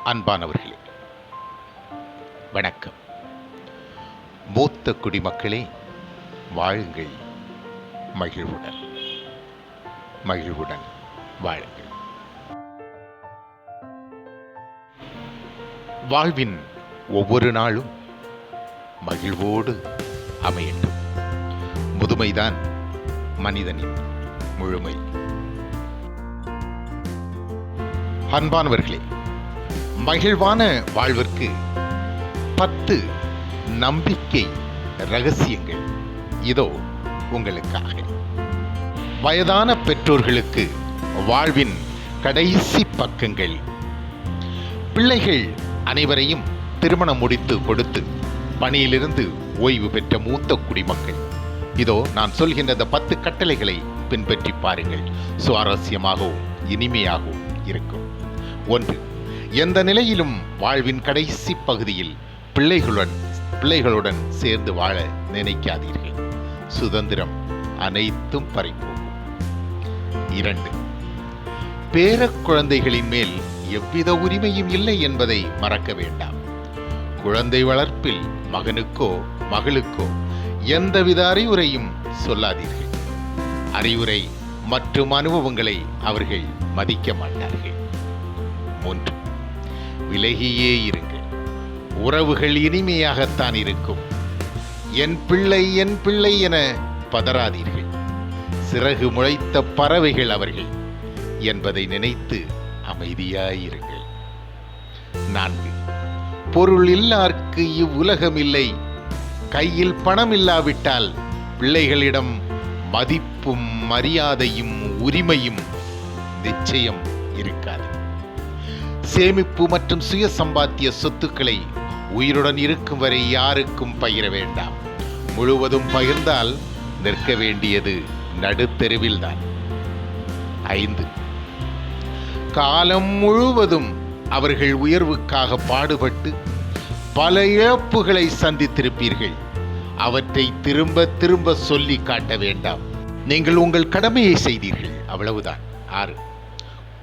அன்பானவர்களே, வணக்கம். மூத்த குடிமக்களே, வாழுங்கள் மகிழ்வுடன். மகிழ்வுடன் வாழுங்கள். வாழ்வின் ஒவ்வொரு நாளும் மகிழ்வோடு அமையட்டும். முதுமைதான் மனிதனின் முழுமை. அன்பானவர்களே, மகிழ்வான வாழ்விற்கு 10 நம்பிக்கை ரகசியங்கள் இதோ உங்களுக்காக. வயதான பெற்றோர்களுக்கு வாழ்வின் கடைசி பக்கங்கள். பிள்ளைகள் அனைவரையும் திருமணம் முடித்து கொடுத்து பணியிலிருந்து ஓய்வு பெற்ற மூத்த குடிமக்கள், இதோ நான் சொல்கின்ற இந்த 10 கட்டளைகளை பின்பற்றி பாருங்கள். சுவாரஸ்யமாகவும் இனிமையாகவும் இருக்கும். 1. எந்த நிலையிலும் வாழ்வின் கடைசி பகுதியில் பிள்ளைகளுடன் சேர்ந்து வாழ நினைக்காதீர்கள். சுதந்திரம் அனைத்தும் பறிப்போகும். 2. பேரக் குழந்தைகளின் மேல் எவ்வித உரிமையும் இல்லை என்பதை மறக்க வேண்டாம். குழந்தை வளர்ப்பில் மகனுக்கோ மகளுக்கோ எந்தவித அறிவுரையும் சொல்லாதீர்கள். அறிவுரை மற்றும் அனுபவங்களை அவர்கள் மதிக்க மாட்டார்கள். 3. விலகியே இருங்கள். உறவுகள் இனிமையாகத்தான் இருக்கும். என் பிள்ளை என பதறாதீர்கள். சிறகு முளைத்த பறவைகள் அவர்கள் என்பதை நினைத்து அமைதியாயிருங்கள். 4. பொருள் இல்லார்க்கு இவ்வுலகம் இல்லை. கையில் பணம் இல்லாவிட்டால் பிள்ளைகளிடம் மதிப்பும் மரியாதையும் உரிமையும் நிச்சயம் இருக்காது. சேமிப்பு மற்றும் சுய சம்பாத்திய சொத்துக்களை உயிருடன் இருக்கும் வரை யாருக்கும் பகிர வேண்டாம். முழுவதும் பகிர்ந்தால் நிற்க வேண்டியது நடுத்தெருவில்தான். 5. காலம் முழுவதும் அவர்கள் உயர்வுக்காக பாடுபட்டு பல இழப்புகளை சந்தித்திருப்பீர்கள். அவற்றை திரும்ப திரும்ப சொல்லி காட்ட வேண்டாம். நீங்கள் உங்கள் கடமையை செய்தீர்கள், அவ்வளவுதான். 6.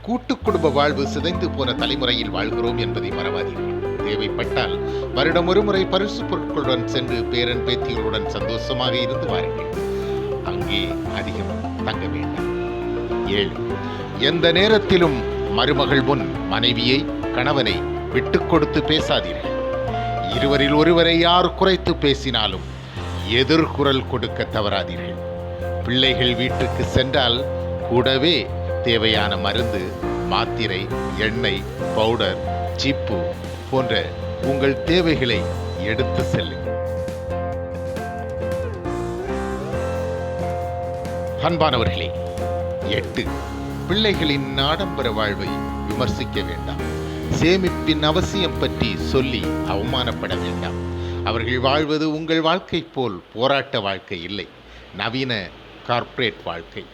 கூட்டு குடும்ப வாழ்வு சிதைந்து போன தலைமுறையில் வாழ்கிறோம் என்பதை மறவாதீர்கள். தேவைப்பட்டால் வருடம் ஒருமுறை பரிசு பொருட்களுடன் சென்று பேரன் பேத்திகளுடன் சந்தோஷமாக இருந்து வாருங்கள். அங்கே அதிகம் தங்க வேண்டாம். 7. எந்த நேரத்திலும் மருமகள் முன் மனைவியை கணவனை விட்டு கொடுத்து பேசாதீர்கள். இருவரில் ஒருவரை யார் குறைத்து பேசினாலும் எதிர்குரல் கொடுக்க தவறாதீர்கள். பிள்ளைகள் வீட்டுக்கு சென்றால் கூடவே தேவையான மருந்து, மாத்திரை, எண்ணெய், பவுடர், சீப்பு போன்ற உங்கள் தேவைகளை எடுத்து செல்லுங்கள். அன்பானவர்களே, 8. பிள்ளைகளின் ஆடம்பர வாழ்வை விமர்சிக்க வேண்டாம். சேமிப்பின் அவசியம் பற்றி சொல்லி அவமானப்பட வேண்டாம். அவர்கள் வாழ்வது உங்கள் வாழ்க்கை போல் போராட்ட வாழ்க்கை இல்லை, நவீன கார்ப்பரேட் வாழ்க்கை.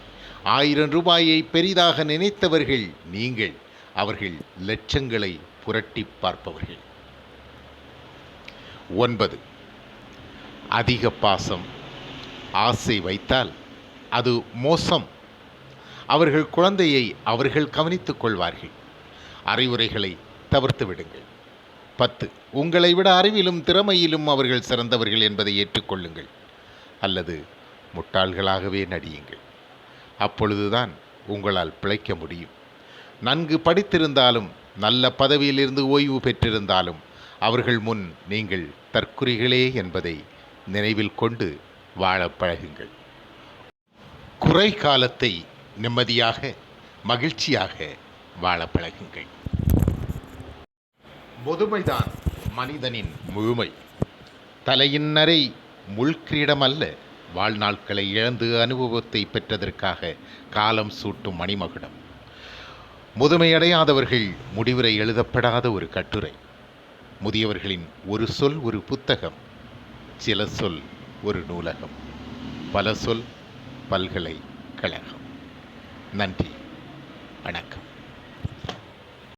1000 ரூபாயை பெரிதாக நினைத்தவர்கள் நீங்கள். அவர்கள் லட்சங்களை புரட்டி பார்ப்பவர்கள். 9. அதிக பாசம், ஆசை வைத்தால் அது மோசம். அவர்கள் குழந்தையை அவர்கள் கவனித்துக் கொள்வார்கள். அறிவுரைகளை தவிர்த்து விடுங்கள். 10. உங்களை விட அறிவிலும் திறமையிலும் அவர்கள் சிறந்தவர்கள் என்பதை ஏற்றுக்கொள்ளுங்கள், அல்லது முட்டாள்களாகவே நடியுங்கள். அப்பொழுதுதான் உங்களால் பிழைக்க முடியும். நன்கு படித்திருந்தாலும் நல்ல பதவியிலிருந்து ஓய்வு பெற்றிருந்தாலும் அவர்கள் முன் நீங்கள் தற்குறிகளே என்பதை நினைவில் கொண்டு வாழ பழகுங்கள். குறை காலத்தை நிம்மதியாக மகிழ்ச்சியாக வாழ பழகுங்கள். முதுமைதான் மனிதனின் முழுமை. தலையின் நரை முள்கிரீடம் அல்ல, வாழ்நாட்களை இழந்து அனுபவத்தை பெற்றதற்காக காலம் சூட்டும் மணிமகுடம். முதுமையடையாதவர்கள் முடிவுரை எழுதப்படாத ஒரு கட்டுரை. முதியவர்களின் ஒரு சொல் ஒரு புத்தகம், சில சொல் ஒரு நூலகம், பல சொல் பல்கலைக்கழகம். நன்றி, வணக்கம்.